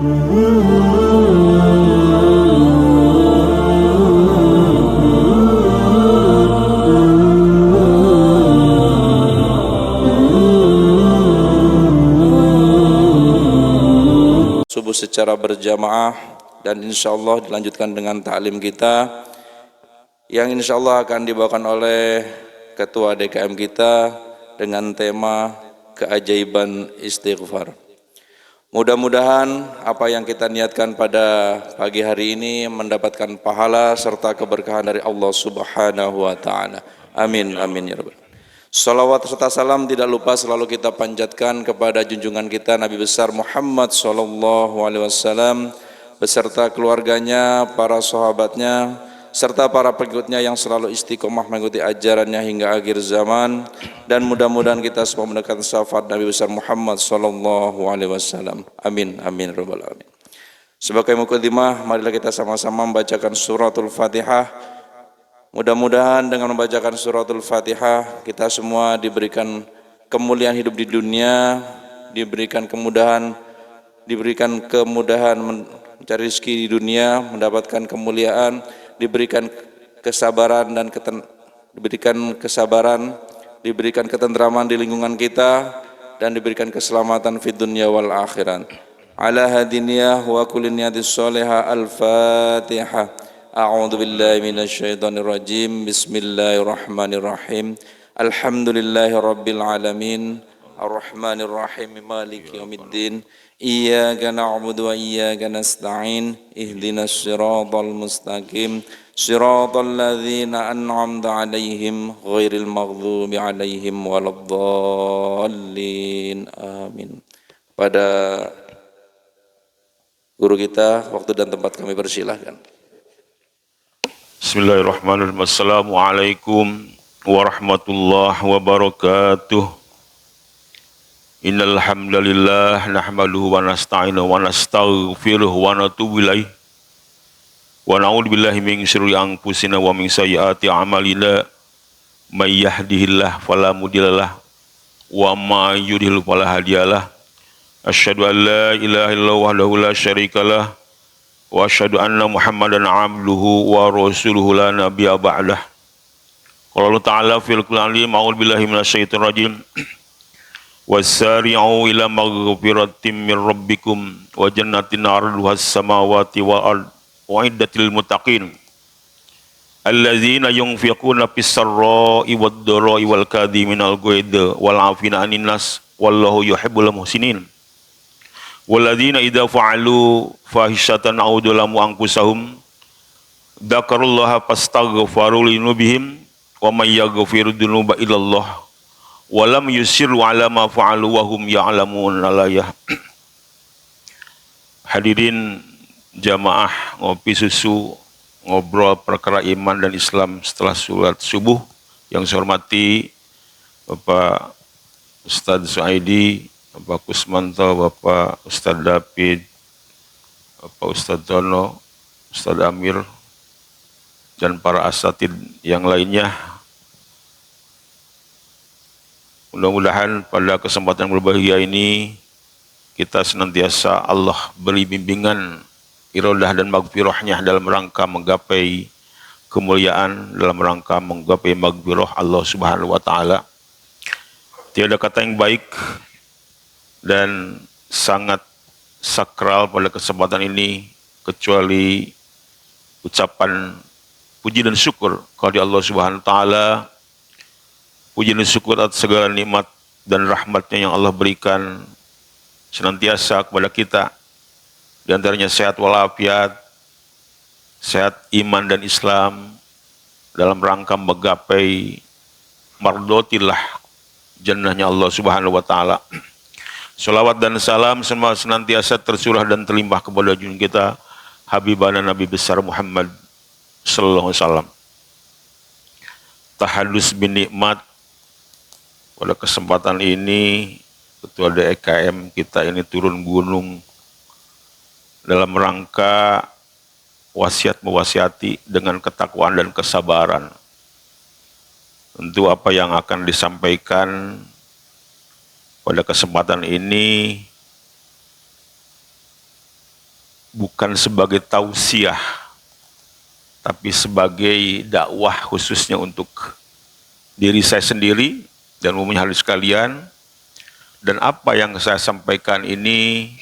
Subuh secara berjamaah dan insya Allah dilanjutkan dengan ta'lim kita yang insya Allah akan dibawakan oleh Ketua DKM kita dengan tema keajaiban istighfar. Mudah-mudahan apa yang kita niatkan pada pagi hari ini mendapatkan pahala serta keberkahan dari Allah Subhanahu wa Ta'ala. Amin, amin ya Rabbal. Salawat serta salam tidak lupa selalu kita panjatkan kepada junjungan kita Nabi besar Muhammad sallallahu alaihi wasallam beserta keluarganya, para sahabatnya, serta para pengikutnya yang selalu istiqomah mengikuti ajarannya hingga akhir zaman, dan mudah-mudahan kita semua mendapatkan syafaat Nabi besar Muhammad sallallahu alaihi wasallam. Amin, amin rabbal alamin. Sebagai mukadimah, marilah kita sama-sama membacakan suratul Fatihah. Mudah-mudahan dengan membacakan suratul Fatihah kita semua diberikan kemuliaan hidup di dunia, diberikan kemudahan mencari rezeki di dunia, mendapatkan kemuliaan, diberikan kesabaran dan diberikan ketentraman di lingkungan kita, dan diberikan keselamatan fid dunya wal akhirat. Ala hadiniyah wa kulli niyatis sholihah. Al-Fatihah. A'udzu billahi minasyaitonir rajim. Bismillahirrahmanirrahim. Alhamdulillahirabbil alamin. Arrahmanir rahim. Maliki yaumiddin. Iyyaka na'budu wa iyyaka nasta'in. Ihdinas siratal mustaqim. Siratal ladzina an'amta 'alaihim ghairil maghdubi 'alaihim waladdallin. Amin. Pada guru kita, waktu dan tempat kami persilahkan. Bismillahirrahmanirrahim. Assalamualaikum warahmatullahi wabarakatuh. Innal hamdalillah nahmaduhu wa nasta'inuhu wa nastaghfiruh wa natubu ilaih. Wa na'udzu billahi min syururi anfusina wa min sayyiati a'malina. May yahdihillahu fala mudhillalah wa may yudhlil fala hadiyalah. Asyhadu an la ilaha illallah wahdahu la syarikalah wa asyhadu anna Muhammadan abduhu wa rasuluhu la nabiyya ba'dah. Qala Allah Ta'ala fil Qur'anil A'udzu billahi minasyaitonir rajim. Wasari'u ila maghfiratin min rabbikum wa jannatin 'arduhas samawati wal ard u'iddatil muttaqin. Alladzina yunfiquna fis sarra'i wad dharra'i wal kadhiminal ghaidha wal 'afina 'anil nas wallahu yuhibbul muhsinin. Walladzina idza fa'alu fahishatan aw dzalamu anfusahum dzakarullaha fastaghfaru linubihim wa may yaghfiru dzunuba illallah wa lam yusirru ala ma fa'alu wa hum ya'lamun. Hadirin jamaah ngopi susu ngobrol perkara iman dan Islam setelah salat subuh yang saya hormati Bapak Ustadz Suaidi, Bapak Kusmanto, Bapak Ustadz David, Bapak Ustadz Tono, Ustadz Amir, dan para asatid yang lainnya. Mudah-mudahan pada kesempatan berbahagia ini kita senantiasa Allah beri bimbingan, iradah dan maghfirahnya dalam rangka menggapai kemuliaan, dalam rangka menggapai maghfirah Allah Subhanahu wa Ta'ala. Tiada kata yang baik dan sangat sakral pada kesempatan ini kecuali ucapan puji dan syukur kepada Allah Subhanahu wa Ta'ala. Puji dan syukur atas segala nikmat dan rahmatnya yang Allah berikan senantiasa kepada kita, di antaranya sehat walafiat, sehat iman dan Islam, dalam rangka menggapai mardotillah jannahnya Allah Subhanahu wa Ta'ala. Salawat dan salam semua senantiasa tercurah dan terlimpah kepada junjungan kita Habibana Nabi besar Muhammad sallallahu alaihi wasallam. Tahadus bin nikmat. Pada kesempatan ini Ketua DKM kita ini turun gunung dalam rangka wasiat mewasiati dengan ketakwaan dan kesabaran. Tentu apa yang akan disampaikan pada kesempatan ini bukan sebagai tausiah, tapi sebagai dakwah khususnya untuk diri saya sendiri dan umumnya hadirin sekalian. Dan apa yang saya sampaikan ini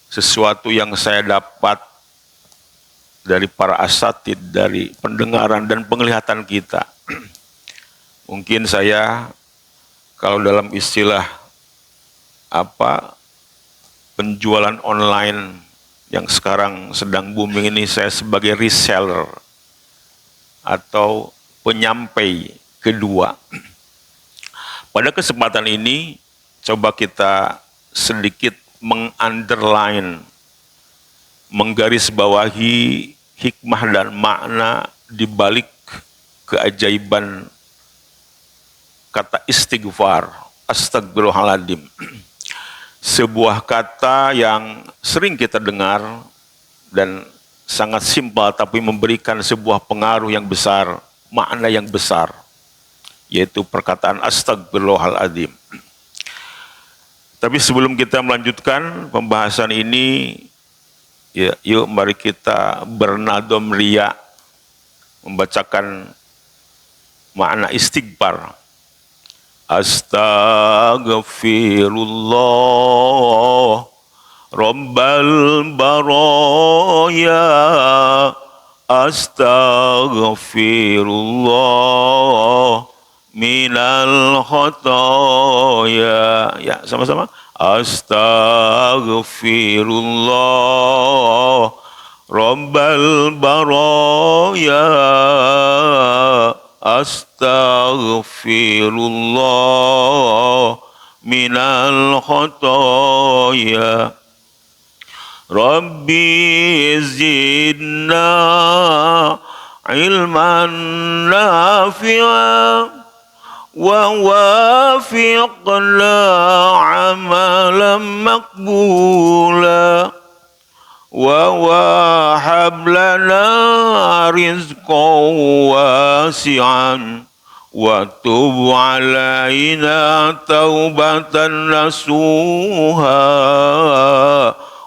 sesuatu yang saya dapat dari para asatid, dari pendengaran dan penglihatan kita. Mungkin saya, kalau dalam istilah penjualan online yang sekarang sedang booming ini, saya sebagai reseller atau penyampai kedua. Pada kesempatan ini, coba kita sedikit mengunderline, menggarisbawahi hikmah dan makna di balik keajaiban kata istighfar, astagfirullahaladzim. Sebuah kata yang sering kita dengar dan sangat simpel tapi memberikan sebuah pengaruh yang besar, makna yang besar, yaitu perkataan astagfirullahaladzim. Tapi sebelum kita melanjutkan pembahasan ini, ya, yuk mari kita bernadom ria membacakan makna istighfar. Astaghfirullah Rabbal baraya, astaghfirullah minal khotoya. Ya, sama-sama. Astaghfirullah Rabbal baraya, astaghfirullah minal khotoya. Rabbi zidna ilman nafi'a wa wafiqna amalan maqbula wa wahab lana rizqan wasi'an wa tub alaina taubatan nasuha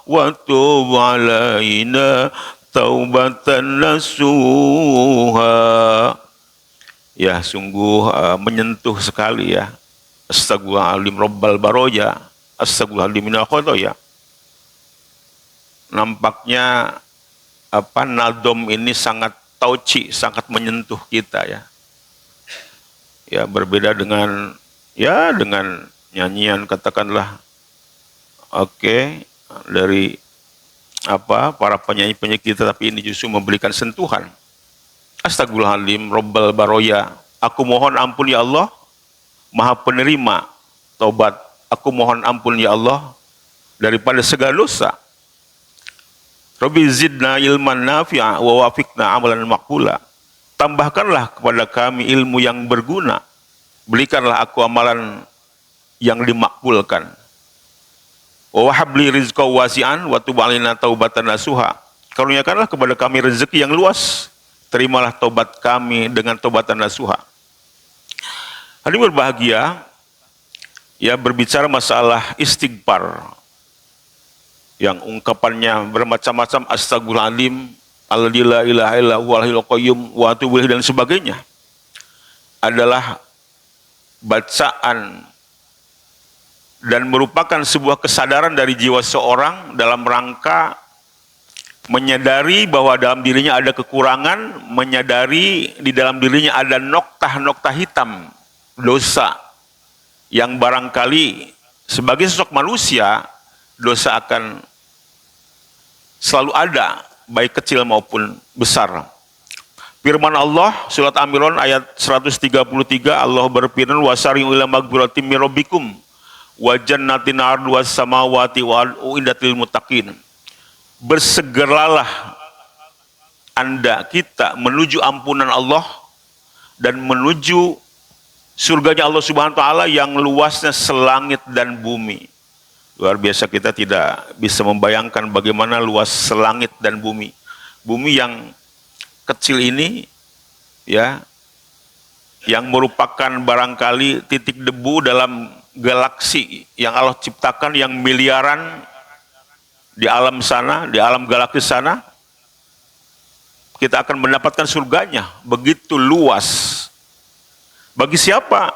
wa tub alaina taubatan nasuha. Ya, sungguh menyentuh sekali ya. Astagfirullahaladzim Rabbal baroja, astagfirullahaladzim minal khotoya. Nampaknya nadom ini sangat tauci, sangat menyentuh kita ya. Ya, berbeda dengan nyanyian katakanlah dari para penyanyi-penyanyi kita, tapi ini justru memberikan sentuhan. Astagfirullahaladzim Rabbal baroya, aku mohon ampun ya Allah, Maha penerima taubat, aku mohon ampun ya Allah daripada segala dosa. Rabbi zidna ilman nafi'a wa wafiqna amalan maqbula. Tambahkanlah kepada kami ilmu yang berguna, berikanlah aku amalan yang dimakbulkan. Wa wahabli rizqa wasi'an wa tub alaina taubatan nasuha. Karuniakanlah kepada kami rezeki yang luas, terimalah taubat kami dengan taubatan nasuha. Hadirin berbahagia, ya, berbicara masalah istighfar yang ungkapannya bermacam-macam, astagfirullahaladzim, alladzi la ilaha illa huwal hayyul qayyum wa atubu ilaih dan sebagainya, adalah bacaan dan merupakan sebuah kesadaran dari jiwa seorang dalam rangka menyadari bahwa dalam dirinya ada kekurangan, menyadari di dalam dirinya ada noktah-noktah hitam dosa yang barangkali sebagai sosok manusia dosa akan selalu ada, baik kecil maupun besar. Firman Allah surat Al-Imran ayat 133, Allah berfirman, wasari'u ila magfiratin min rabbikum wa jannatin 'arduhas samawati wal ardu uiddat lil muttaqin. Bersegeralah kita menuju ampunan Allah dan menuju surganya Allah Subhanahu wa taala yang luasnya selangit dan bumi. Luar biasa, kita tidak bisa membayangkan bagaimana luas selangit dan bumi. Bumi yang kecil ini ya, yang merupakan barangkali titik debu dalam galaksi yang Allah ciptakan yang miliaran di alam sana, di alam galaktis sana, kita akan mendapatkan surganya. Begitu luas. Bagi siapa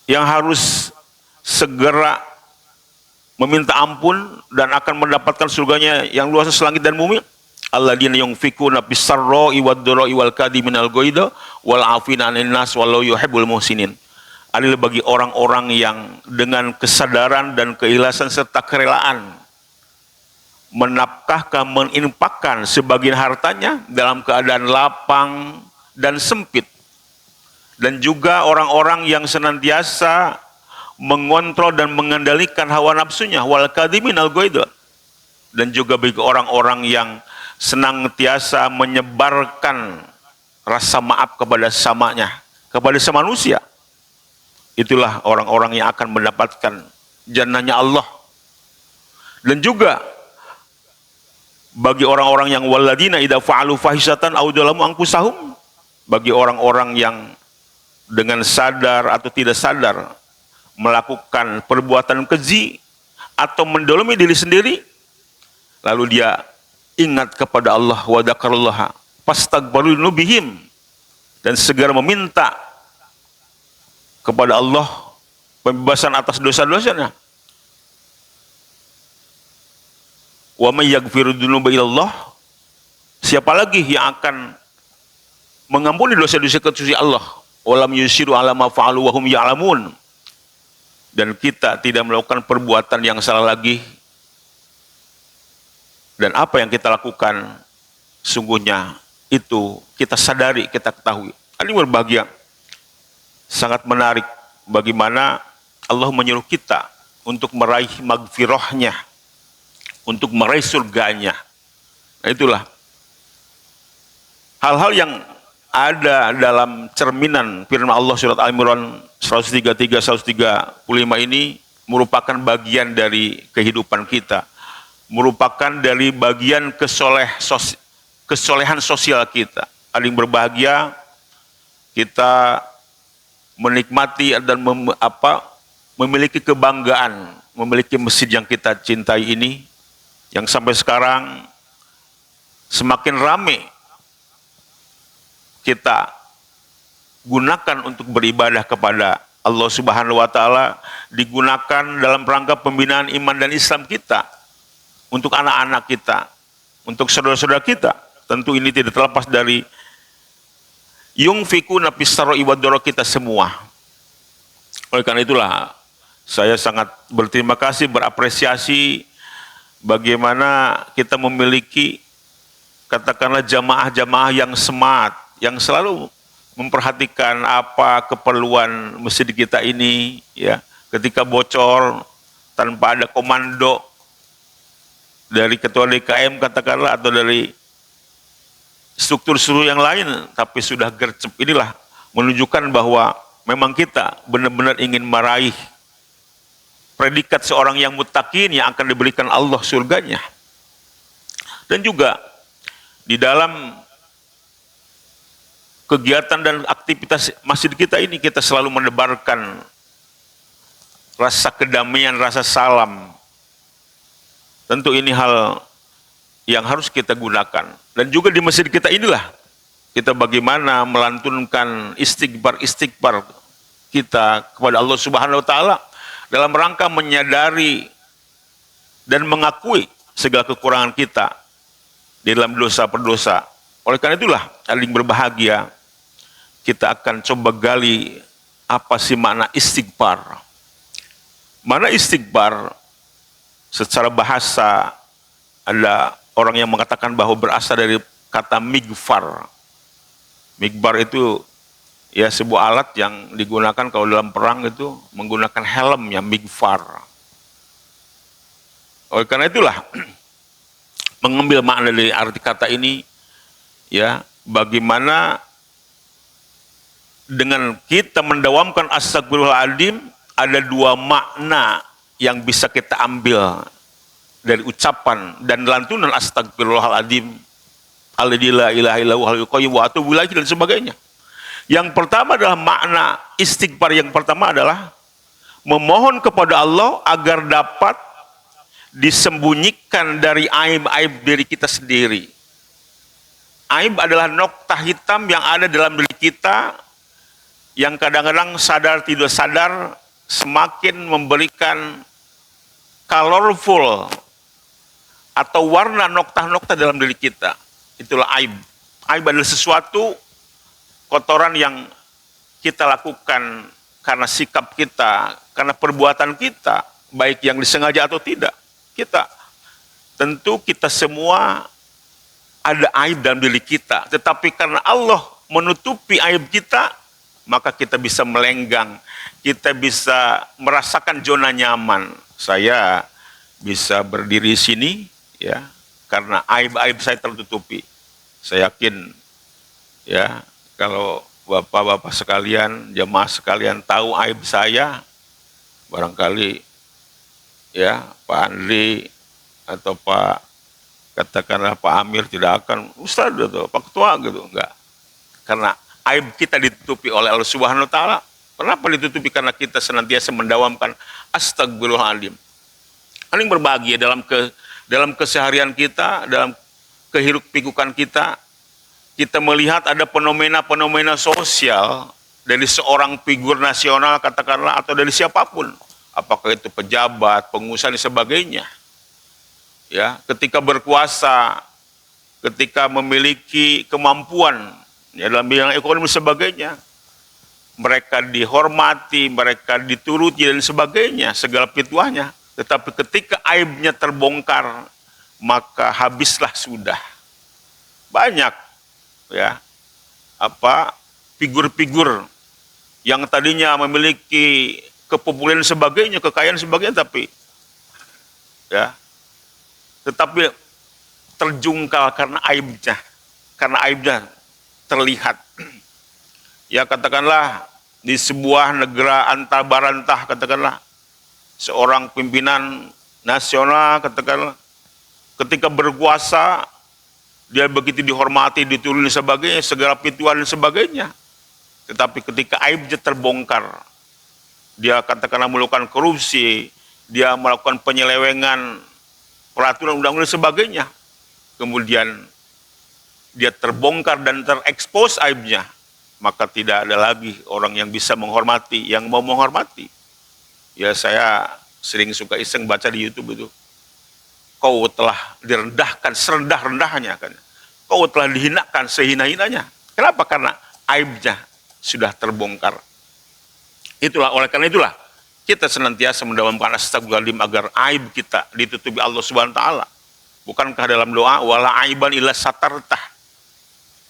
yang harus segera meminta ampun dan akan mendapatkan surganya yang luas selangit dan bumi? Alladzina yunfikuna bis-sarra'i wad-dharra'i wal kadhiminal ghaidha wal 'afina 'anil nas wallahu yuhibbul muhsinin. Adalah bagi orang-orang yang dengan kesadaran dan keikhlasan serta kerelaan menafkahkan, menginfakkan sebagian hartanya dalam keadaan lapang dan sempit. Dan juga orang-orang yang senantiasa mengontrol dan mengendalikan hawa nafsunya, wal kadhiminal ghaidha. Dan juga bagi orang-orang yang senantiasa menyebarkan rasa maaf kepada samanya, kepada semanusia. Itulah orang-orang yang akan mendapatkan jannahnya Allah. Dan juga bagi orang-orang yang waladina idza fa'alu fahisatan aw dzalamu anfusahum, bagi orang-orang yang dengan sadar atau tidak sadar melakukan perbuatan keji atau mendolimi diri sendiri, lalu dia ingat kepada Allah, wa dzakarallaha fastaghfiru dzunubihim, dan segera meminta kepada Allah pembebasan atas dosa-dosanya. Wa may yaghfiru dzunuba illallah, siapa lagi yang akan mengampuni dosa-dosa kecuali Allah? Walam yusiru ala ma fa'alu wa hum ya'lamun. Dan kita tidak melakukan perbuatan yang salah lagi. Dan apa yang kita lakukan sungguhnya itu kita sadari, kita ketahui. Ini berbahagia. Sangat menarik bagaimana Allah menyuruh kita untuk meraih magfirahnya, untuk meraih surganya. Nah, itulah hal-hal yang ada dalam cerminan firman Allah surat Al-Imran 133 135 ini merupakan bagian dari kehidupan kita, merupakan dari bagian kesolehan sosial kita. Paling berbahagia kita menikmati dan memiliki kebanggaan, memiliki masjid yang kita cintai ini, yang sampai sekarang semakin ramai kita gunakan untuk beribadah kepada Allah Subhanahu wa taala, digunakan dalam rangka pembinaan iman dan Islam kita, untuk anak-anak kita, untuk saudara-saudara kita. Tentu ini tidak terlepas dari yunfikuna fis-sarra'i wad-dharra kita semua. Oleh karena itulah saya sangat berterima kasih, berapresiasi bagaimana kita memiliki katakanlah jamaah-jamaah yang smart, yang selalu memperhatikan apa keperluan masjid kita ini, ya. Ketika bocor tanpa ada komando dari ketua DKM katakanlah atau dari struktur-struktur yang lain, tapi sudah gercep, inilah menunjukkan bahwa memang kita benar-benar ingin meraih predikat seorang yang muttaqin yang akan diberikan Allah surganya. Dan juga di dalam kegiatan dan aktivitas masjid kita ini, kita selalu menebarkan rasa kedamaian, rasa salam. Tentu ini hal yang harus kita gunakan. Dan juga di masjid kita inilah kita bagaimana melantunkan istighfar kita kepada Allah Subhanahu wa taala dalam rangka menyadari dan mengakui segala kekurangan kita di dalam dosa-perdosa. Oleh karena itulah paling berbahagia kita akan coba gali apa sih makna istighfar. Mana istighfar secara bahasa, ada orang yang mengatakan bahwa berasal dari kata migfar. Migfar itu ya sebuah alat yang digunakan kalau dalam perang itu menggunakan helm yang migfar. Oleh karena itulah mengambil makna dari arti kata ini, ya, bagaimana dengan kita mendawamkan astagfirullahaladzim, ada dua makna yang bisa kita ambil dari ucapan dan lantunan astagfirullahaladzim, alladzi la ilaha illallah hayyul qayyum wa atubu ilaihi dan sebagainya. Yang pertama adalah makna istighfar, yang pertama adalah memohon kepada Allah agar dapat disembunyikan dari aib-aib diri kita sendiri. Aib adalah noktah hitam yang ada dalam diri kita, yang kadang-kadang sadar tidak sadar semakin memberikan colorful atau warna noktah-noktah dalam diri kita. Itulah aib. Aib adalah sesuatu kotoran yang kita lakukan karena sikap kita, karena perbuatan kita, baik yang disengaja atau tidak. Tentu kita semua ada aib dalam diri kita, tetapi karena Allah menutupi aib kita, maka kita bisa melenggang, kita bisa merasakan zona nyaman. Saya bisa berdiri di sini, ya, karena aib-aib saya tertutupi. Saya yakin, ya, kalau bapak-bapak sekalian, jemaah sekalian tahu aib saya, barangkali, ya, Pak Andri atau Pak, katakanlah Pak Amir tidak akan, Ustaz atau Pak Ketua gitu, enggak. Karena aib kita ditutupi oleh Allah Subhanahu wa taala. Kenapa ditutupi? Karena kita senantiasa mendawamkan astagfirullahaladzim. Paling berbahagia dalam keseharian kita, dalam kehirup pikukan kita melihat ada fenomena-fenomena sosial dari seorang figur nasional katakanlah, atau dari siapapun, apakah itu pejabat, pengusaha dan sebagainya. Ya, ketika berkuasa, ketika memiliki kemampuan, ya, dalam bidang ekonomi dan sebagainya, mereka dihormati, mereka dituruti dan sebagainya, segala pituahnya. Tetapi ketika aibnya terbongkar, maka habislah sudah. Banyak, ya, figur-figur yang tadinya memiliki kepopuleran sebagainya, kekayaan sebagainya, tetapi terjungkal karena aibnya terlihat. Ya, katakanlah di sebuah negara antar barantah, katakanlah seorang pimpinan nasional, katakanlah ketika berkuasa dia begitu dihormati, dituruni sebagainya, segala pituan dan sebagainya. Tetapi ketika aibnya terbongkar, dia katakanlah melakukan korupsi, dia melakukan penyelewengan peraturan undang-undang dan sebagainya, kemudian dia terbongkar dan terekspos aibnya, maka tidak ada lagi orang yang bisa menghormati, yang mau menghormati. Ya, saya sering suka iseng baca di YouTube itu, kau telah direndahkan serendah-rendahnya, kan? Kau telah dihinakan sehina-hinanya. Kenapa? Karena aibnya sudah terbongkar. Oleh karena itulah kita senantiasa mendawamkan astagfirullahaladzim agar aib kita ditutupi Allah Subhanahu wa taala. Bukankah dalam doa wala aiban illa satartah?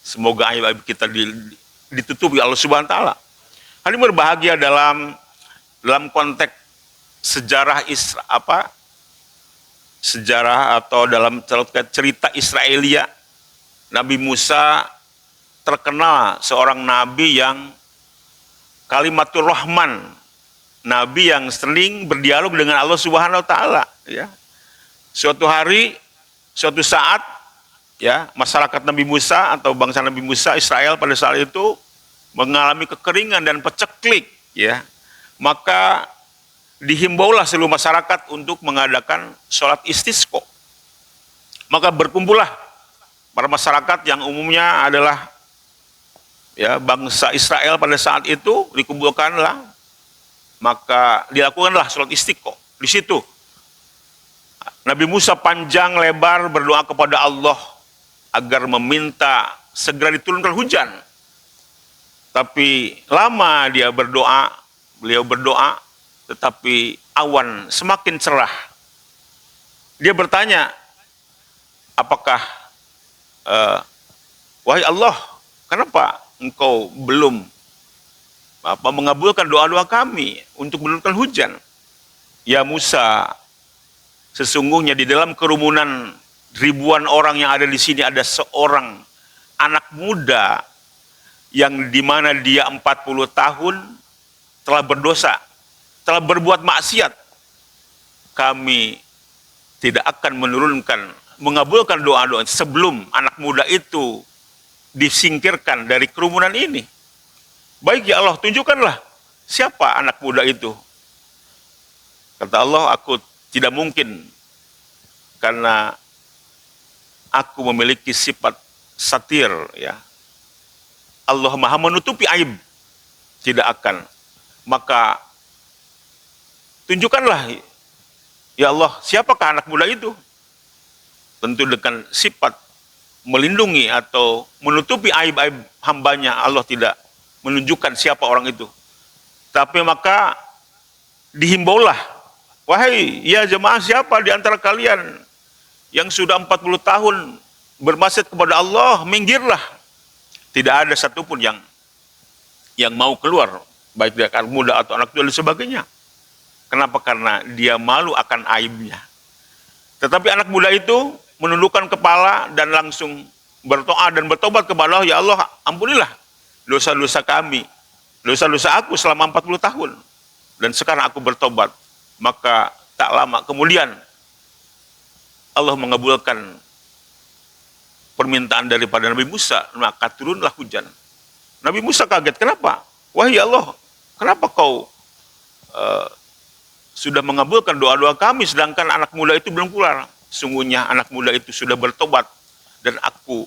Semoga aib-aib kita ditutupi Allah Subhanahu wa taala. Hal ini berbahagia dalam konteks sejarah sejarah atau dalam cerita Israelia. Nabi Musa terkenal seorang nabi yang kalimatur rahman, nabi yang sering berdialog dengan Allah Subhanahu wa taala, ya. Suatu hari, suatu saat, ya, masyarakat Nabi Musa atau bangsa Nabi Musa Israel pada saat itu mengalami kekeringan dan peceklik, ya. Maka dihimbaulah seluruh masyarakat untuk mengadakan sholat istisqa. Maka berkumpullah para masyarakat yang umumnya adalah, ya, bangsa Israel pada saat itu, dikumpulkanlah. Maka dilakukanlah sholat istisqa. Di situ Nabi Musa panjang lebar berdoa kepada Allah agar meminta segera diturunkan hujan. Tapi lama beliau berdoa, tetapi awan semakin cerah. Dia bertanya, apakah, wahai Allah, kenapa engkau belum mengabulkan doa-doa kami untuk menurunkan hujan? Ya Musa, sesungguhnya di dalam kerumunan ribuan orang yang ada di sini ada seorang anak muda yang dimana dia 40 tahun telah berdosa, telah berbuat maksiat. Kami tidak akan mengabulkan doa-doa sebelum anak muda itu disingkirkan dari kerumunan ini. Baik ya Allah, tunjukkanlah siapa anak muda itu. Kata Allah, aku tidak mungkin karena aku memiliki sifat satir, ya. Allah Maha menutupi aib, tidak akan. Maka tunjukkanlah, ya Allah, siapakah anak muda itu? Tentu dengan sifat melindungi atau menutupi aib-aib hambanya, Allah tidak menunjukkan siapa orang itu. Tapi maka dihimbaulah, wahai ya jemaah, siapa di antara kalian yang sudah 40 tahun bermaksiat kepada Allah, minggirlah. Tidak ada satupun yang mau keluar, baik dia anak muda atau anak tua dan sebagainya. Kenapa? Karena dia malu akan aibnya. Tetapi anak muda itu menundukkan kepala dan langsung berdoa dan bertobat kepada Allah, ya Allah, ampunilah dosa-dosa kami, dosa-dosa aku selama 40 tahun. Dan sekarang aku bertobat. Maka tak lama kemudian Allah mengabulkan permintaan daripada Nabi Musa, maka turunlah hujan. Nabi Musa kaget, kenapa? Wahai Allah, kenapa kau sudah mengabulkan doa-doa kami sedangkan anak muda itu belum keluar? Sungguhnya anak muda itu sudah bertobat dan aku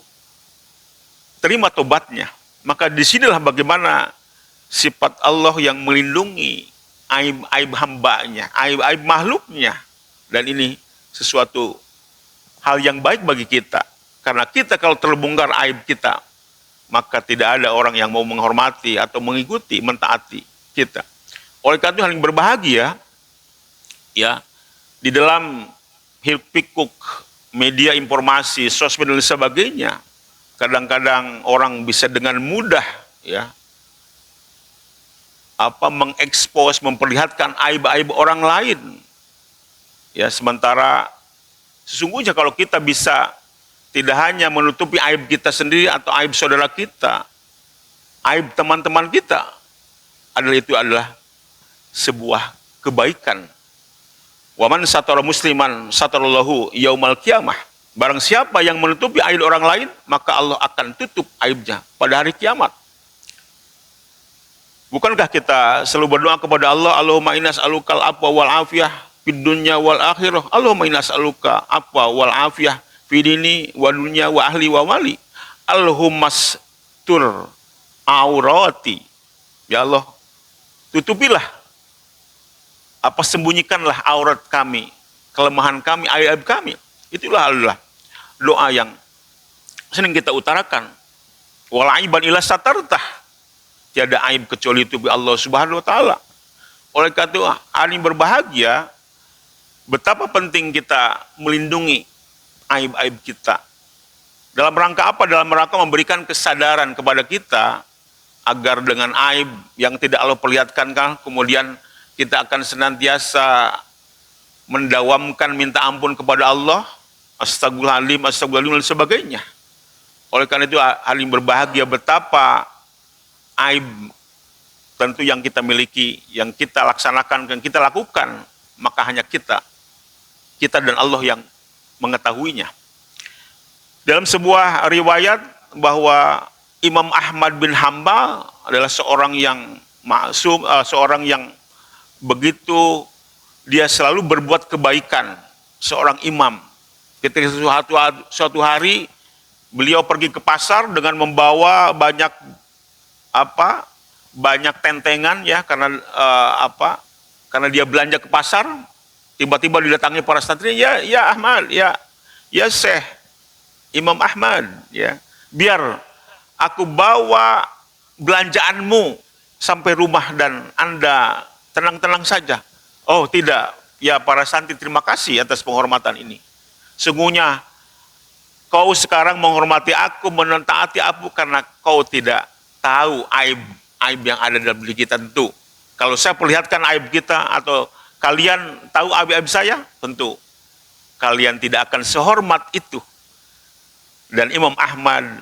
terima tobatnya. Maka disinilah bagaimana sifat Allah yang melindungi aib-aib hambanya, aib-aib makhluknya. Dan ini sesuatu hal yang baik bagi kita. Karena kita kalau terbongkar aib kita, maka tidak ada orang yang mau menghormati atau mengikuti, mentaati kita. Oleh karena itu hal yang berbahagia, ya, di dalam hiruk-pikuk media informasi, sosmed dan sebagainya, kadang-kadang orang bisa dengan mudah, ya, mengekspos, memperlihatkan aib-aib orang lain. Ya, sementara sesungguhnya kalau kita bisa tidak hanya menutupi aib kita sendiri atau aib saudara kita, aib teman-teman kita, itu adalah sebuah kebaikan. Waman satara musliman satarallahu yaumal qiyamah. Barang siapa yang menutupi aib orang lain, maka Allah akan tutup aibnya pada hari kiamat. Bukankah kita selalu berdoa kepada Allah, Allahumma inna as'alukal afwa wal afiyah fid dunya wal akhirah. Allahumma inna as'aluka afwa wal afiyah fid dini wa dunya wa ahli wa mali. Allahumma stur aurati. Ya Allah, tutupilah, sembunyikanlah aurat kami, kelemahan kami, aib kami. Itulah adalah doa yang sering kita utarakan. Wal aiban ila satartah. Tiada aib kecuali itu Allah Subhanahu wa taala. Oleh karena itu, hari berbahagia, betapa penting kita melindungi aib-aib kita. Dalam rangka apa? Dalam rangka memberikan kesadaran kepada kita agar dengan aib yang tidak Allah perlihatkan, kemudian kita akan senantiasa mendawamkan minta ampun kepada Allah, astagfirullahaladzim, astagfirullahaladzim dan sebagainya. Oleh karena itu, hal yang berbahagia, betapa aib tentu yang kita miliki, yang kita laksanakan, yang kita lakukan, maka hanya kita dan Allah yang mengetahuinya. Dalam sebuah riwayat bahwa Imam Ahmad bin Hambal adalah seorang yang maksum, seorang yang begitu dia selalu berbuat kebaikan, seorang imam. Ketika suatu hari beliau pergi ke pasar dengan membawa banyak tentengan, ya, karena karena dia belanja ke pasar. Tiba-tiba didatangi para santri, ya Ahmad, ya Syekh Imam Ahmad, ya, biar aku bawa belanjaanmu sampai rumah dan Anda tenang-tenang saja. Oh tidak, ya para santri, terima kasih atas penghormatan ini. Sungguhnya kau sekarang menghormati aku, menentaati aku karena kau tidak tahu aib yang ada dalam diri kita. Tentu kalau saya perlihatkan aib kita atau kalian tahu aib-aib saya, tentu kalian tidak akan sehormat itu. Dan Imam Ahmad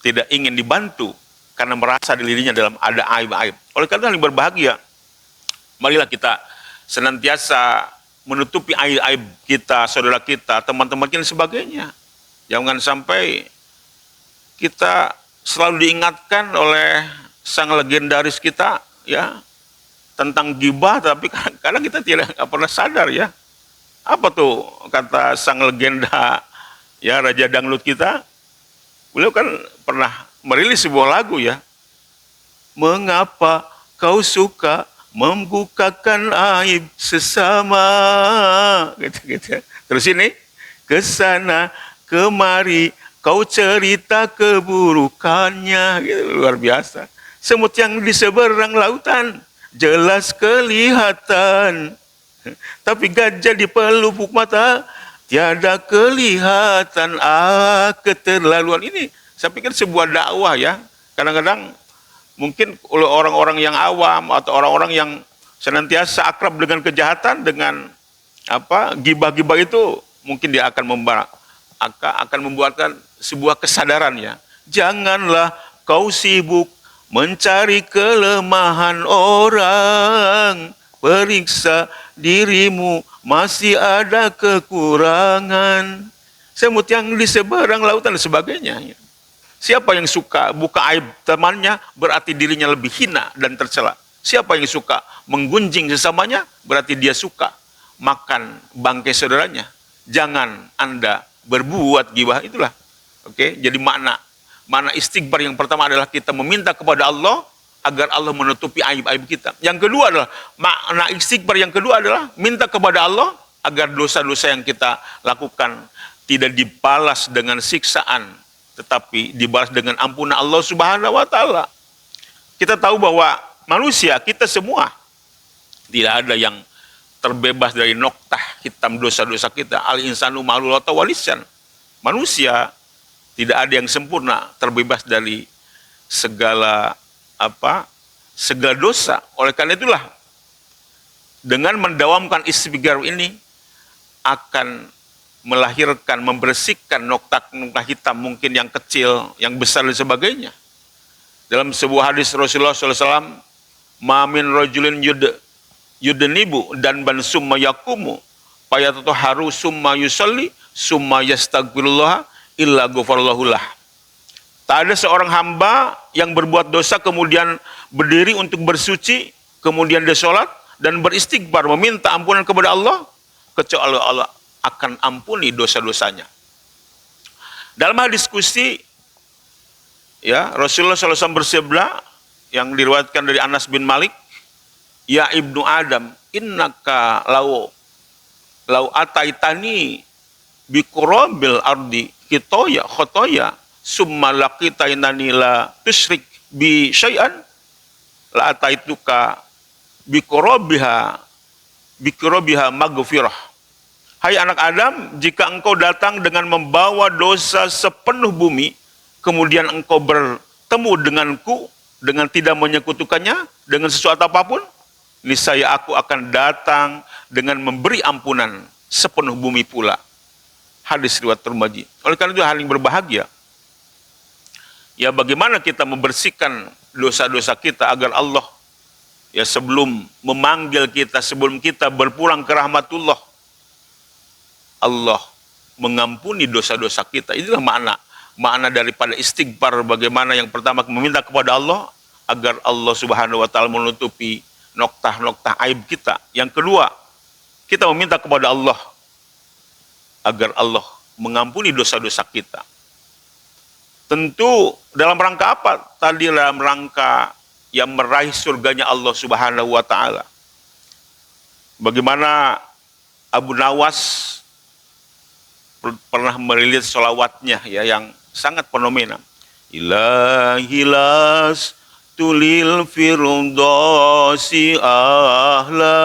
tidak ingin dibantu karena merasa dirinya dalam ada aib-aib. Oleh karena itu, yang berbahagia, marilah kita senantiasa menutupi aib-aib kita, saudara kita, teman-teman kita dan sebagainya. Jangan sampai kita selalu diingatkan oleh sang legendaris kita, ya, tentang gibah, tapi kadang kita tidak pernah sadar, ya. Apa tuh kata sang legenda ya Raja Dangdut kita? Beliau kan pernah merilis sebuah lagu ya. Mengapa kau suka membukakan aib sesama? Gitu. Terus ini, kesana kemari kau cerita keburukannya. Gitu, luar biasa. Semut yang di seberang lautan jelas kelihatan. Tapi gajah di pelupuk mata tiada kelihatan. Keterlaluan ini. Saya pikir sebuah dakwah ya. Kadang-kadang mungkin oleh orang-orang yang awam atau orang-orang yang senantiasa akrab dengan kejahatan, dengan gibah-gibah itu, mungkin dia akan membuatkan sebuah kesadaran ya. Janganlah kau sibuk mencari kelemahan orang, periksa dirimu masih ada kekurangan. Semut yang di seberang lautan dan sebagainya. Siapa yang suka buka aib temannya, berarti dirinya lebih hina dan tercela. Siapa yang suka menggunjing sesamanya, berarti dia suka makan bangkai saudaranya. Jangan Anda berbuat gibah, itulah. Oke, jadi makna istighfar yang pertama adalah kita meminta kepada Allah agar Allah menutupi aib-aib kita. Yang kedua adalah makna istighfar yang kedua adalah minta kepada Allah agar dosa-dosa yang kita lakukan tidak dibalas dengan siksaan, tetapi dibalas dengan ampunan Allah Subhanahu wa taala. Kita tahu bahwa manusia, kita semua tidak ada yang terbebas dari noktah hitam dosa-dosa kita. Al-insanu ma'lulata walisan. Manusia tidak ada yang sempurna, terbebas dari segala segala dosa. Oleh karena itulah dengan mendawamkan istighfar ini akan melahirkan, membersihkan nokta-nokta hitam mungkin yang kecil, yang besar dan sebagainya. Dalam sebuah hadis Rasulullah SAW, "Mamin rajulin yudnibu dan ban summa yakumu, fayatataharu summa yusalli, summa yastaghfirullah illa ghafarallahu lah." Tak ada seorang hamba yang berbuat dosa kemudian berdiri untuk bersuci, kemudian dia sholat dan beristighfar, meminta ampunan kepada Allah, kecuali Allah akan ampuni dosa-dosanya. Dalam hal diskusi, ya Rasulullah SAW bersabda yang diriwayatkan dari Anas bin Malik, "Ya ibnu Adam, innaka lau ataitani biqurabil ardi khotoya summa laqitainani la tusyrik bi syai'an la ataituka biqurabiha maghfirah." Hai anak Adam, jika engkau datang dengan membawa dosa sepenuh bumi, kemudian engkau bertemu denganku dengan tidak menyekutukannya dengan sesuatu apapun, niscaya aku akan datang dengan memberi ampunan sepenuh bumi pula. Hadis riwayat Tirmidzi. Oleh karena itu hal yang berbahagia. Ya bagaimana kita membersihkan dosa-dosa kita agar Allah ya sebelum memanggil kita, sebelum kita berpulang ke rahmatullah, Allah mengampuni dosa-dosa kita. Inilah makna daripada istighfar. Bagaimana yang pertama meminta kepada Allah agar Allah Subhanahu wa taala menutupi noktah-noktah aib kita. Yang kedua, kita meminta kepada Allah agar Allah mengampuni dosa-dosa kita. Tentu dalam rangka apa? Tadi dalam rangka yang meraih surganya Allah Subhanahu wa taala. Bagaimana Abu Nawas pernah merilis sholawatnya ya yang sangat fenomenal. Ilahilas tulil firdausi ahla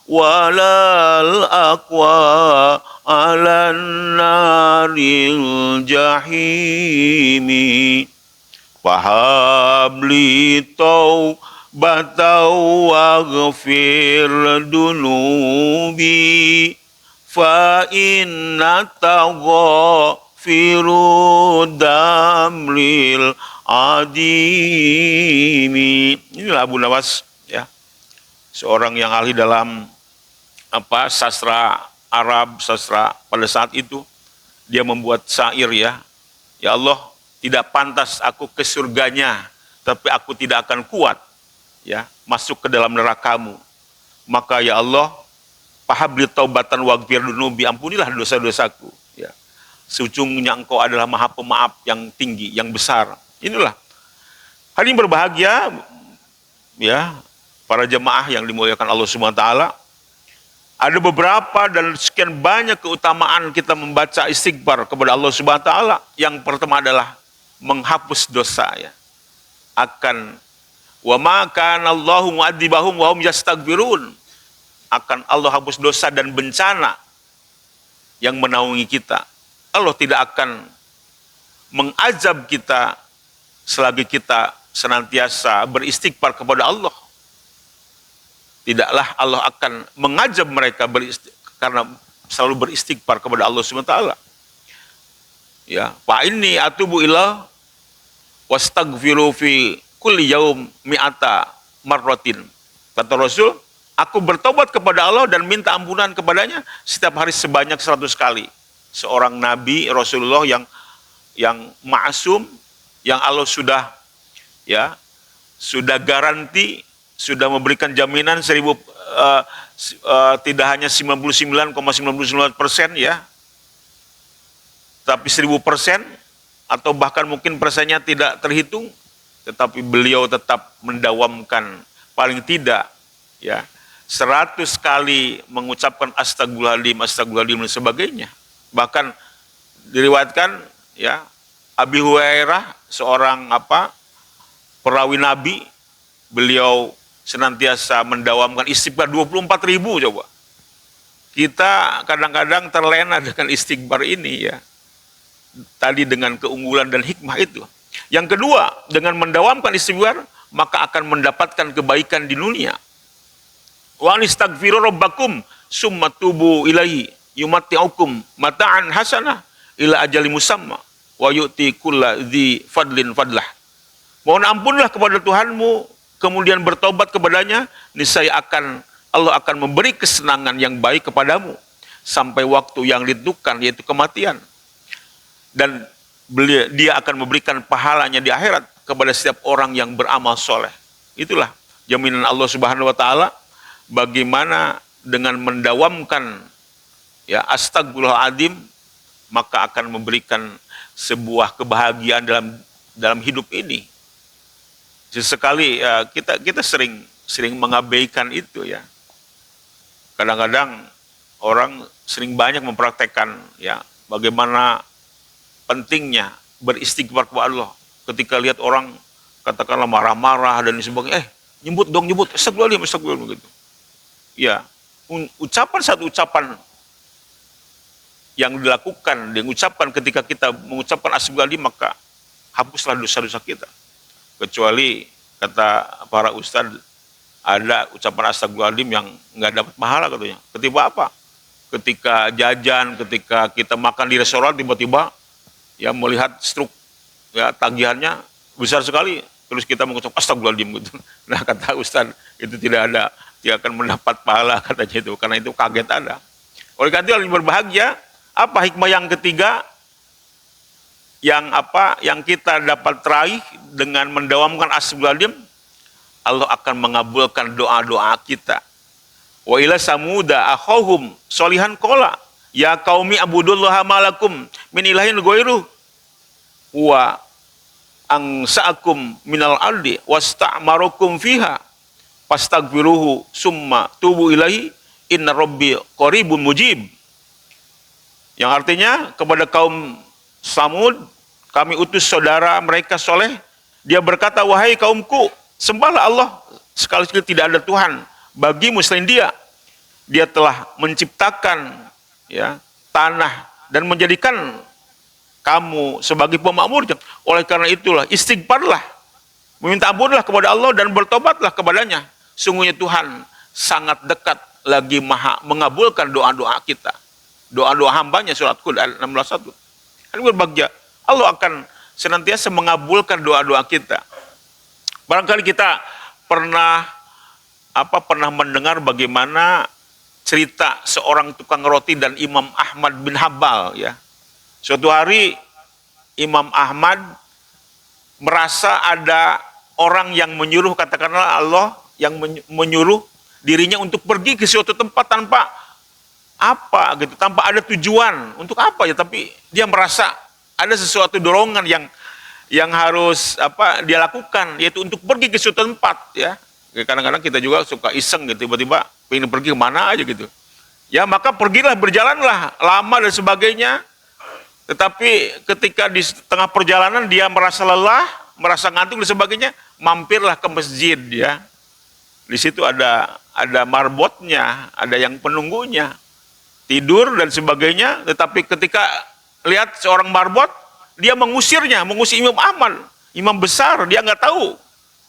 walal aqwa alan naril jahimi fahabli taubatau waghfir dunubi fa inna taghfiru damril adimi. Inilah Abu Nawas ya, seorang yang ahli dalam sastra Arab, sastra pada saat itu. Dia membuat syair ya, ya Allah, tidak pantas aku ke surganya, tapi aku tidak akan kuat ya masuk ke dalam nerakamu. Maka ya Allah, fahabli taubatan waghfir dunubi, ampunilah dosa-dosaku. Ya. Sesungguhnya Engkau adalah Maha Pemaaf yang tinggi, yang besar. Inilah. Hari ini berbahagia, ya, para jemaah yang dimuliakan Allah Subhanahu wa taala. Ada beberapa dan sekian banyak keutamaan kita membaca istighfar kepada Allah Subhanahu wa taala. Yang pertama adalah menghapus dosa, ya. Akan wa ma kana Allahu mu'adzibahum wa hum yastaghfirun. Akan Allah hapus dosa dan bencana yang menaungi kita. Allah tidak akan mengazab kita selagi kita senantiasa beristighfar kepada Allah. Tidaklah Allah akan mengazab mereka karena selalu beristighfar kepada Allah SWT. Ya, fa inni atubu ila wastaghfiru fi kulli yaum mi'ata marratin. Kata Rasul, aku bertobat kepada Allah dan minta ampunan kepadanya setiap hari sebanyak 100 kali. Seorang nabi Rasulullah yang ma'asum, yang Allah sudah garanti, sudah memberikan jaminan tidak hanya 99,99% ya, tapi 1000% atau bahkan mungkin persennya tidak terhitung, tetapi beliau tetap mendawamkan paling tidak ya 100 kali mengucapkan astagfirullahaladzim dan sebagainya. Bahkan diriwayatkan ya, Abi Hurairah, seorang perawi Nabi, beliau senantiasa mendawamkan istighfar 24.000 coba. Kita kadang-kadang terlena dengan istighfar ini ya. Tadi dengan keunggulan dan hikmah itu. Yang kedua, dengan mendawamkan istighfar, maka akan mendapatkan kebaikan di dunia. Wa anistaghfiru rabbakum summa tubu ilaihi yumatti'ukum mata'an hasanah ila ajali musamma wa yu'ti kulla dzi fadlin fadlah. Mohon ampunlah kepada Tuhanmu, kemudian bertobat kepadanya, niscaya Allah akan memberi kesenangan yang baik kepadamu sampai waktu yang ditentukan, yaitu kematian. Dan dia akan memberikan pahalanya di akhirat kepada setiap orang yang beramal soleh. Itulah jaminan Allah Subhanahu wa taala, bagaimana dengan mendawamkan ya astagfirullahaladzim, maka akan memberikan sebuah kebahagiaan dalam hidup ini. Sesekali ya, kita sering mengabaikan itu ya. Kadang-kadang orang sering banyak mempraktekkan ya bagaimana pentingnya beristighfar kepada Allah. Ketika lihat orang katakanlah marah-marah dan sebagainya, nyebut astagfirullahaladzim gitu. Ya, satu ucapan yang diucapkan ketika kita mengucapkan astagfirullahaladzim, maka hapuslah dosa-dosa kita. Kecuali kata para ustadz, ada ucapan astagfirullahaladzim yang nggak dapat pahala katanya. Ketika apa? Ketika jajan, ketika kita makan di restoran, tiba-tiba ya melihat struk ya tagihannya besar sekali, terus kita mengucap astagfirullahaladzim gitu. Nah kata ustadz, itu tidak akan mendapat pahala katanya itu, karena itu kaget ada. Oleh karena itu yang berbahagia, apa hikmah yang ketiga? Yang kita dapat raih dengan mendawamkan astagfirullahaladzim, Allah akan mengabulkan doa-doa kita. Wa ila samuda akhahum solihan qala ya qaumi abudullaha malakum min ilahin ghairu wa angsa'akum minal ardi wasta'marukum fiha fastaghfiruhu summa tubu ilahi inna rabbi qaribun mujib. Yang artinya kepada kaum Samud, kami utus saudara mereka soleh. Dia berkata, wahai kaumku, sembahlah Allah, sekali-sekali tidak ada Tuhan bagimu selain Dia. Dia telah menciptakan ya tanah dan menjadikan kamu sebagai pemakmurnya. Oleh karena itulah istighfarlah, meminta ampunlah kepada Allah dan bertobatlah kepadanya. Sungguhnya Tuhan sangat dekat lagi maha mengabulkan doa-doa kita. Doa-doa hambanya, surat Hud ayat 16:1. Ini berbahagia. Allah akan senantiasa mengabulkan doa-doa kita. Barangkali kita pernah mendengar bagaimana cerita seorang tukang roti dan Imam Ahmad bin Hambal ya. Suatu hari Imam Ahmad merasa ada orang yang menyuruh, katakanlah Allah yang menyuruh dirinya untuk pergi ke suatu tempat tanpa apa gitu, tanpa ada tujuan. Untuk apa ya? Tapi dia merasa ada sesuatu dorongan yang harus dia lakukan, yaitu untuk pergi ke suatu tempat ya. Kadang-kadang kita juga suka iseng gitu, tiba-tiba pengen pergi kemana aja gitu. Ya maka pergilah, berjalanlah lama dan sebagainya. Tetapi ketika di tengah perjalanan dia merasa lelah, merasa ngantuk dan sebagainya, mampirlah ke masjid ya. Di situ ada marbotnya, ada yang penunggunya, tidur dan sebagainya. Tetapi ketika lihat seorang marbot, dia mengusir Imam Ahmad, imam besar. Dia nggak tahu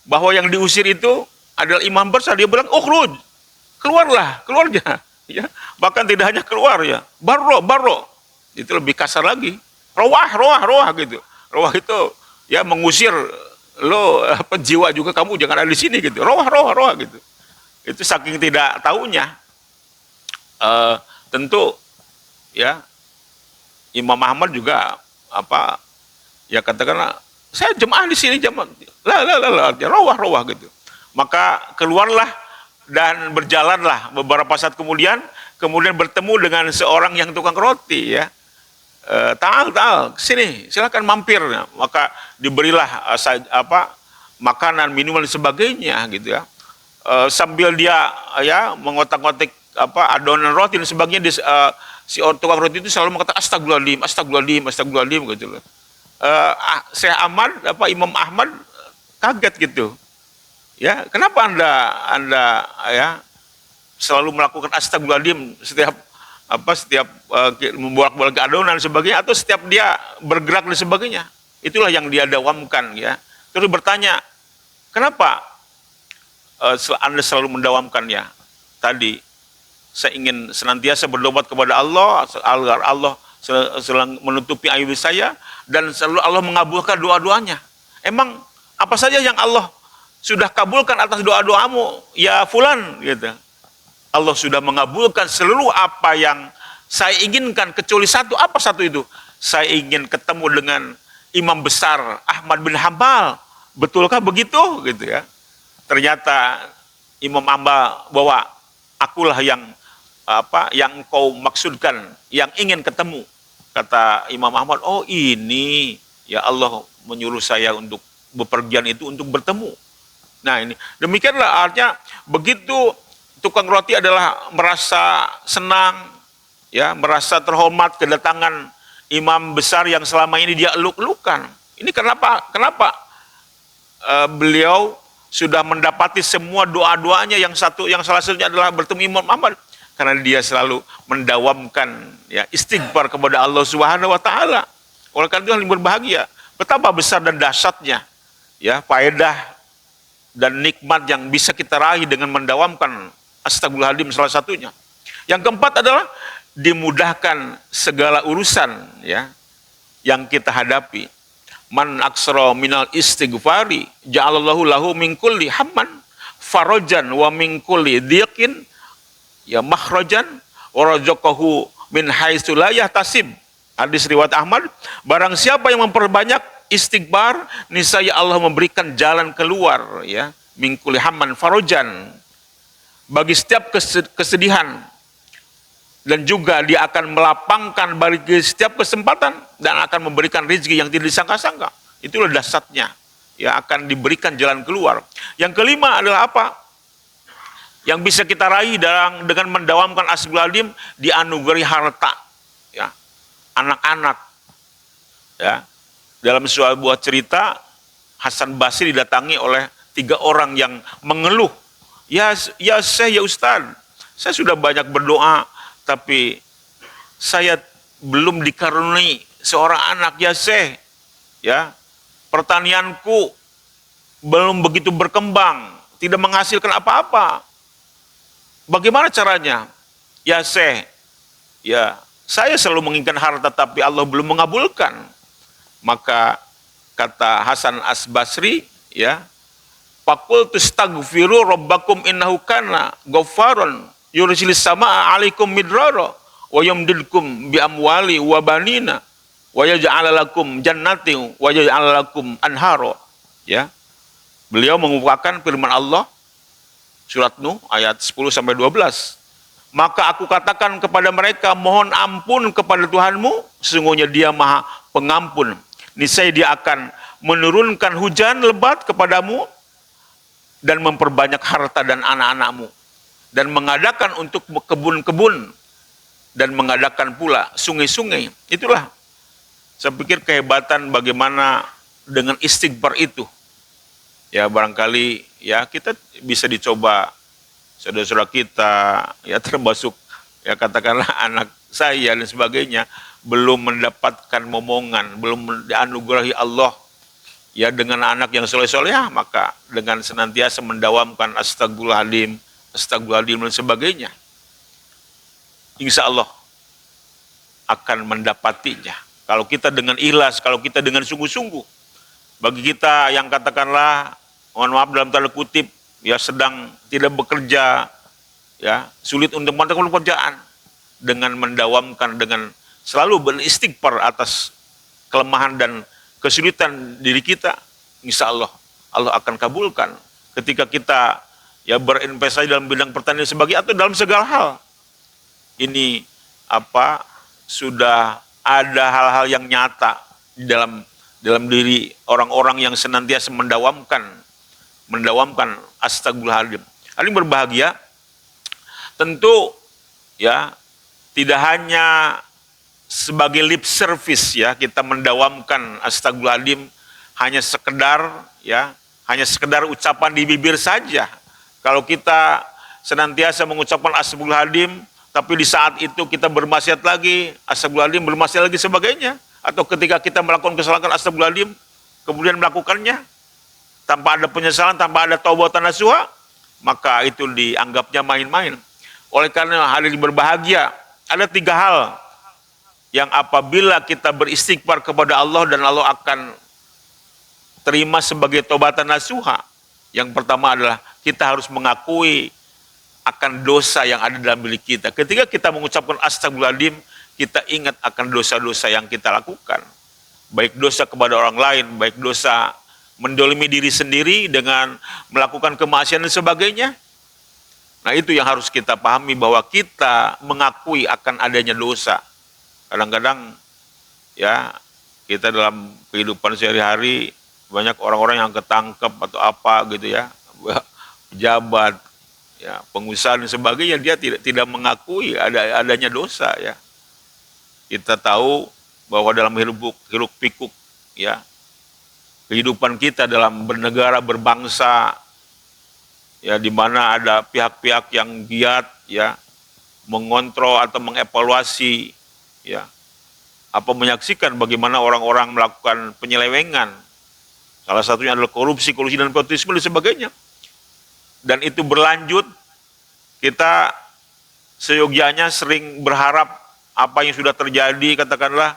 bahwa yang diusir itu adalah imam besar. Dia bilang, ukhruj, keluarlah, keluarnya. Ya, bahkan tidak hanya keluar ya, barro. Itu lebih kasar lagi. Roah gitu. Roah itu ya mengusir lo jiwa juga, kamu jangan ada di sini gitu. Roah gitu. Itu saking tidak taunya. Tentu ya Imam Ahmad juga ya katakanlah saya jemaah di sini jemaah. Roah gitu. Maka keluarlah dan berjalanlah beberapa saat kemudian bertemu dengan seorang yang tukang roti ya. Ta'al, sini, silakan mampir. Maka diberilah makanan, minuman dan sebagainya gitu ya. Sambil dia ya mengotak-ngotik adonan roti dan sebagainya, si tukang roti itu selalu mengatakan astagfirullahaladzim gitu loh. Syekh Ahmad, Imam Ahmad kaget gitu. Ya, kenapa Anda ya selalu melakukan astagfirullahaladzim setiap membolak-balik adonan dan sebagainya, atau setiap dia bergerak dan sebagainya? Itulah yang dia dawamkan ya. Terus bertanya, kenapa Anda selalu mendawamkannya? Tadi saya ingin senantiasa berdoa kepada Allah agar Allah selalu menutupi aib saya dan selalu Allah mengabulkan doa-doanya. Emang apa saja yang Allah sudah kabulkan atas doa-doamu ya fulan gitu? Allah sudah mengabulkan seluruh apa yang saya inginkan kecuali satu. Apa satu itu? Saya ingin ketemu dengan imam besar Ahmad bin Hambal. Betulkah begitu? Gitu ya. Ternyata Imam Hambal bahwa akulah yang kau maksudkan, yang ingin ketemu. Kata Imam Ahmad, oh ini ya Allah menyuruh saya untuk bepergian itu untuk bertemu. Nah ini demikianlah artinya, begitu tukang roti adalah merasa senang, ya, merasa terhormat kedatangan imam besar yang selama ini dia eluk-elukan. Ini kenapa beliau sudah mendapati semua doa-doanya, yang salah satunya adalah bertemu Imam Ahmad, karena dia selalu mendawamkan ya istighfar kepada Allah Subhanahu wa taala. Oleh karena itu yang berbahagia, betapa besar dan dahsyatnya ya faedah dan nikmat yang bisa kita raih dengan mendawamkan astagfirullahaladzim salah satunya. Yang keempat adalah dimudahkan segala urusan ya yang kita hadapi. Man aksara minal istighfari ja'alallahu lahu min kulli hamman farajan wa min kulli dhiqin ya makhrajan wa razaqahu min haitsu la yahtasib. Hadis riwayat Ahmad, barang siapa yang memperbanyak istighfar, niscaya Allah memberikan jalan keluar ya min kulli hamman farajan, bagi setiap kesedihan, dan juga dia akan melapangkan bagi setiap kesempatan dan akan memberikan rezeki yang tidak disangka-sangka. Itulah dahsyatnya ya, akan diberikan jalan keluar. Yang kelima adalah apa? Yang bisa kita raih dengan mendawamkan astagfirullahaladzim, dianugerahi harta ya, anak-anak ya. Dalam sebuah cerita, Hasan Basri didatangi oleh 3 orang yang mengeluh. Ya Syekh, ya Ustaz, saya sudah banyak berdoa, tapi saya belum dikaruniai seorang anak ya Syekh. Ya, pertanianku belum begitu berkembang, tidak menghasilkan apa-apa. Bagaimana caranya? Ya Syekh, ya saya selalu menginginkan harta, tapi Allah belum mengabulkan. Maka kata Hasan As-Basri, ya, faqul tastaghfiru rabbakum innahu kana ghaffaran yursilis samaa 'alaikum midrara wa yumdidkum bi amwali wa banina wa yaj'al lakum jannatin wa yaj'al lakum anhara. Ya. Beliau mengumpulkan firman Allah surat Nuh ayat 10 sampai 12. maka aku katakan kepada mereka, mohon ampun kepada Tuhanmu, sesungguhnya Dia Maha Pengampun. Niscaya Dia akan menurunkan hujan lebat kepadamu dan memperbanyak harta dan anak-anakmu, dan mengadakan untuk kebun-kebun dan mengadakan pula sungai-sungai. Itulah saya pikir kehebatan bagaimana dengan istighfar itu. Ya barangkali ya kita bisa dicoba, saudara-saudara kita, ya termasuk ya katakanlah anak saya dan sebagainya, belum mendapatkan momongan, belum dianugerahi Allah ya dengan anak yang soleh-soleh, maka dengan senantiasa mendawamkan astagfirullahaladzim, astagfirullahaladzim dan sebagainya, insya Allah akan mendapatinya. Kalau kita dengan ikhlas, kalau kita dengan sungguh-sungguh. Bagi kita yang katakanlah, mohon maaf dalam tanda kutip, ya sedang tidak bekerja, ya sulit untuk mendapatkan pekerjaan, dengan mendawamkan, dengan selalu beristighfar atas kelemahan dan kesulitan diri kita, insya Allah Allah akan kabulkan. Ketika kita ya berinvestasi dalam bidang pertanian sebagai atau dalam segala hal, ini apa sudah ada hal-hal yang nyata di dalam diri orang-orang yang senantiasa mendawamkan astagfirullahaladzim. Hal ini berbahagia, tentu ya tidak hanya sebagai lip service ya kita mendawamkan astagfirullahaladzim, hanya sekedar ucapan di bibir saja. Kalau kita senantiasa mengucapkan astagfirullahaladzim, tapi di saat itu kita bermaksiat lagi, astagfirullahaladzim, bermaksiat lagi sebagainya, atau ketika kita melakukan kesalahan astagfirullahaladzim, kemudian melakukannya tanpa ada penyesalan, tanpa ada taubatan nasuha, maka itu dianggapnya main-main. Oleh karena hal ini berbahagia, ada 3 hal yang apabila kita beristighfar kepada Allah dan Allah akan terima sebagai taubatan nasuha. Yang pertama adalah kita harus mengakui akan dosa yang ada dalam diri kita. Ketika kita mengucapkan astagfirullahaladzim, kita ingat akan dosa-dosa yang kita lakukan. Baik dosa kepada orang lain, baik dosa mendolimi diri sendiri dengan melakukan kemaksiatan dan sebagainya. Nah itu yang harus kita pahami, bahwa kita mengakui akan adanya dosa. Kadang-kadang ya kita dalam kehidupan sehari-hari banyak orang-orang yang ketangkep atau apa gitu ya, pejabat, ya pengusaha dan sebagainya, dia tidak mengakui adanya dosa ya. Kita tahu bahwa dalam hiruk pikuk ya kehidupan kita dalam bernegara, berbangsa, ya di mana ada pihak-pihak yang giat ya mengontrol atau mengevaluasi ya apa menyaksikan bagaimana orang-orang melakukan penyelewengan. Salah satunya adalah korupsi dan nepotisme dan sebagainya. Dan itu berlanjut, kita seyogianya sering berharap apa yang sudah terjadi, katakanlah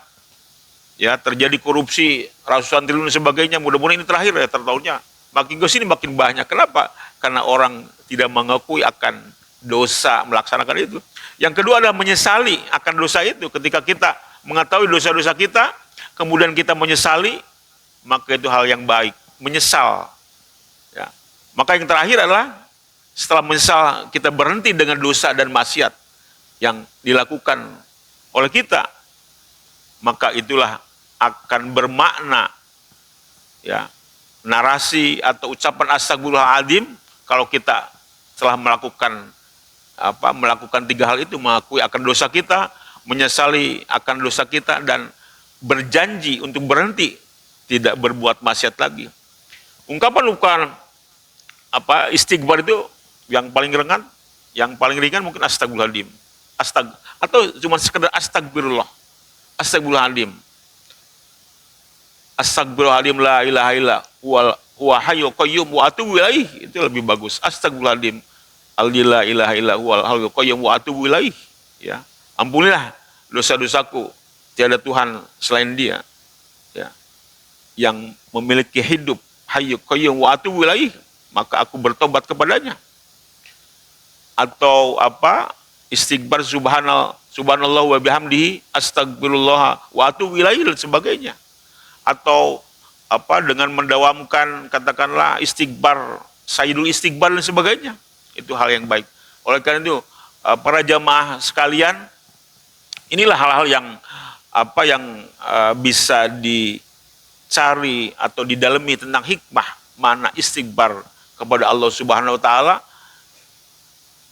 ya terjadi korupsi ratusan triliun dan sebagainya, mudah-mudahan ini terakhir ya, tertahunya makin ke sini makin banyak. Kenapa? Karena orang tidak mengakui akan dosa melaksanakan itu. Yang kedua adalah menyesali akan dosa itu. Ketika kita mengetahui dosa-dosa kita, kemudian kita menyesali, maka itu hal yang baik, menyesal. Ya. Maka yang terakhir adalah setelah menyesal kita berhenti dengan dosa dan maksiat yang dilakukan oleh kita, maka itulah akan bermakna ya narasi atau ucapan astagfirullahaladzim kalau kita telah melakukan 3 hal itu, mengakui akan dosa kita, menyesali akan dosa kita, dan berjanji untuk berhenti tidak berbuat maksiat lagi. Ungkapan istighfar itu yang paling ringan mungkin astagfirullahaladzim, atau cuma sekedar astagfirullahaladzim, astagfirullahaladzim la ilaha illa huwa hayyul qayyum wa atubu ilaih, itu lebih bagus. Astagfirullahaladzim la ilaha illa huwal hayyul qayyum wa atubu ilaih, ya ampunilah dosa-dosaku, tiada Tuhan selain Dia ya yang memiliki hidup, hayyul qayyum wa atubu ilaih, maka aku bertobat kepadanya. Atau istighfar subhanallah wa bihamdihi astagfirullah wa atubu ilaih dan sebagainya. Atau dengan mendawamkan katakanlah istighfar, sayyidul istighfar dan sebagainya. Itu hal yang baik. Oleh karena itu para jamaah sekalian, inilah hal-hal yang bisa dicari atau didalami tentang hikmah makna istighfar kepada Allah Subhanahu wa taala.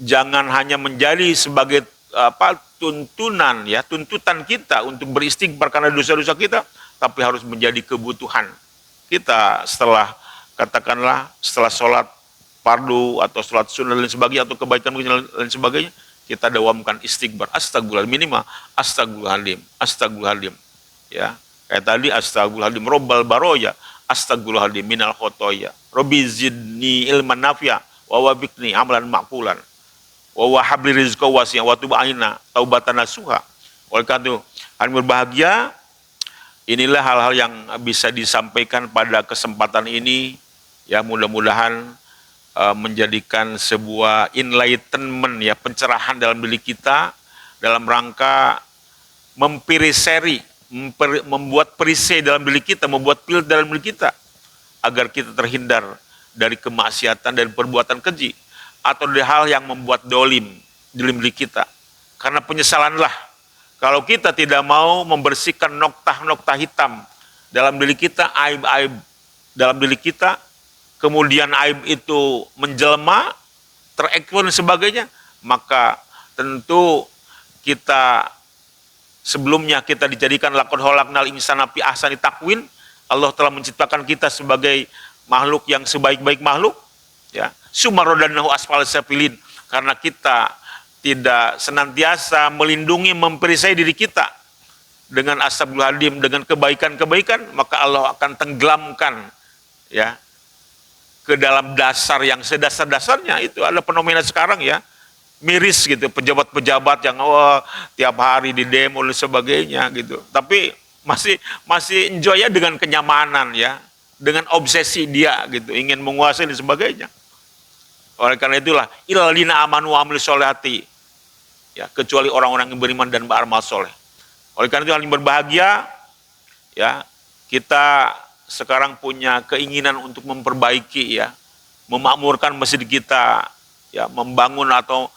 Jangan hanya menjadi sebagai tuntutan kita untuk beristighfar karena dosa-dosa kita, tapi harus menjadi kebutuhan kita setelah sholat fardu atau sholat sunnah dan sebagainya, atau kebaikan dan lain sebagainya, kita dawamkan istighfar. Astagfirullahaladzim, minimal astagfirullahaladzim, ya kayak tadi astagfirullahaladzim robbal baroya, astagfirullahaladzim minal khotoya, robbi zidni ilman nafi'a wa wabiqni amalan maqbulan wa wahabli rizqa wasi'a wa tub aina taubatan nasuha. Oleh karena itu, hari berbahagia, inilah hal-hal yang bisa disampaikan pada kesempatan ini, ya mudah-mudahan menjadikan sebuah enlightenment, ya pencerahan dalam diri kita, dalam rangka membuat perisai dalam diri kita, membuat pil dalam diri kita, agar kita terhindar dari kemaksiatan dan perbuatan keji, atau dari hal yang membuat dolim di diri kita. Karena penyesalanlah kalau kita tidak mau membersihkan noktah-noktah hitam dalam diri kita, aib-aib dalam diri kita, kemudian aib itu menjelma, terekspos dan sebagainya, maka tentu kita sebelumnya kita dijadikan laqad khalaqnal insana fi ahsani taqwim. Allah telah menciptakan kita sebagai makhluk yang sebaik-baik makhluk, ya. Sumarodannahu asfal safilin, karena kita tidak senantiasa melindungi, memperisai diri kita dengan astagfirullahaladzim, dengan kebaikan-kebaikan, maka Allah akan tenggelamkan, ya, ke dalam dasar yang sedasar-dasarnya. Itu ada fenomena sekarang, ya, miris gitu, pejabat-pejabat yang tiap hari di demo dan sebagainya gitu, tapi masih enjoy ya dengan kenyamanan, ya, dengan obsesi dia gitu, ingin menguasai dan sebagainya. Oleh karena itulah illalladzina amanu wa amilus sholihati, ya, kecuali orang-orang yang beriman dan beramal soleh. Oleh karena itu, hal yang berbahagia, ya, kita sekarang punya keinginan untuk memperbaiki, ya, memakmurkan masjid kita, ya, membangun atau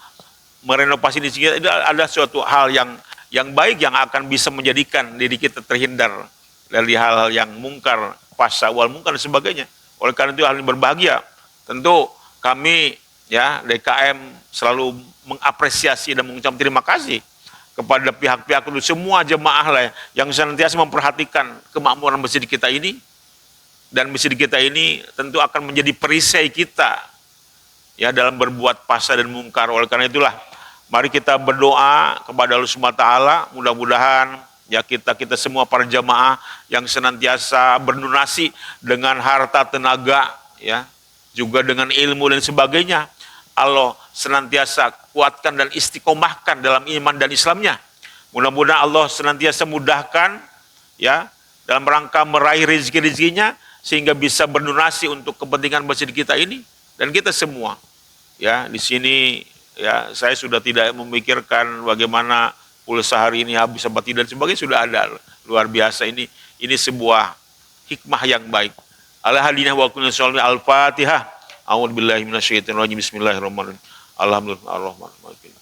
merenovasi di sini. Itu ada suatu hal yang baik yang akan bisa menjadikan diri kita terhindar dari hal-hal yang mungkar, fahsya wal munkar dan sebagainya. Oleh karena itu, hal yang berbahagia, tentu kami, ya, DKM selalu mengapresiasi dan mengucapkan terima kasih kepada pihak-pihak itu, semua jemaah lah, yang senantiasa memperhatikan kemakmuran masjid kita ini, dan masjid kita ini tentu akan menjadi perisai kita, ya, dalam berbuat fahsya dan mungkar. Oleh karena itulah, mari kita berdoa kepada Allah Subhanahu wa taala, mudah-mudahan, ya, kita semua para jamaah yang senantiasa berdonasi dengan harta, tenaga, ya, juga dengan ilmu dan sebagainya, Allah senantiasa kuatkan dan istiqomahkan dalam iman dan Islamnya. Mudah-mudahan Allah senantiasa mudahkan, ya, dalam rangka meraih rezeki-rezekinya, sehingga bisa berdonasi untuk kepentingan masjid kita ini dan kita semua. Ya, di sini, ya, saya sudah tidak memikirkan bagaimana pulsa hari ini habis apa tidak dan sebagainya, sudah ada. Luar biasa, ini sebuah hikmah yang baik. Al-hadinah wa kulli sholli al-Fatihah. A'udzubillahi minasyaitonir rajim. Bismillahirrahmanirrahim. Alhamdulillahirrahmanirrahim.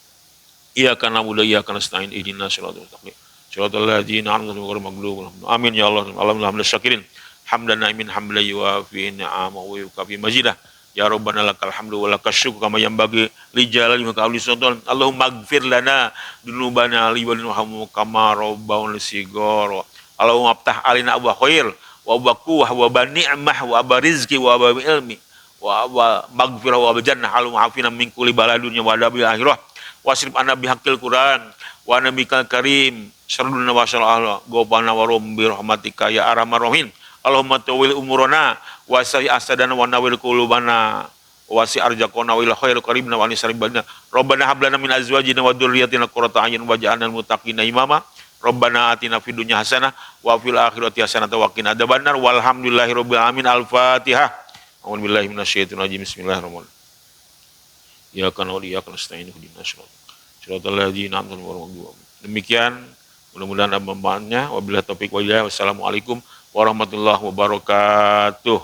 Iyyaka na'budu wa iyyaka nasta'in. Ihdinas siratal mustaqim. Siratal ladzina an'amta 'alaihim ghairil maghdubi 'alaihim. Amin ya Allah. Alhamdulillah syakirin. Hamdan na'imin hamdan yuwafi ni'amahu wa yukafi majidah. Ya Rabbana lakal hamdu wa lakas syukru kama yanbaghi li jalali wa qawli sultan. Allahumma ighfir lana dzunubana li wa linhamu kama rabbana sigara. Allahumma aftah alina abwa khair wa baquwah wa ni'mah wa barizqi wa ilmi wa maghfirah wa jannah. Allahumma afina min kulli baladunya wa adabil akhirah. Wasrif anna bihaqqil Qur'an wa nabikal karim syarruna wa syarrah gobana wa rumbi rahmatika ya arhamar rahimin. Allahumma tawil umurana wa sahi asadana wa nawil qulubana wa si arjaqona wa ila khairil qaribna wa anisaribana. Rabbana hab lana min azwajina wa dzurriyyatina qurrata a'yun waj'alna lil muttaqina imama. Rabbana atina fid dunya hasanah wa fil akhirati hasanah wa qina adzabannar. Walhamdulillahirabbil alamin. Al-Fatihah. A'udzu billahi minasyaitonir rajim. Bismillahirrahmanirrahim. Ya kana wa iyyaka nasta'in ihdinas siratal ladzina an'amta 'alaihim. Demikian, mudah-mudahan ada manfaatnya. Wabillahi taufik wal hidayah. Wassalamualaikum warahmatullahi wabarakatuh.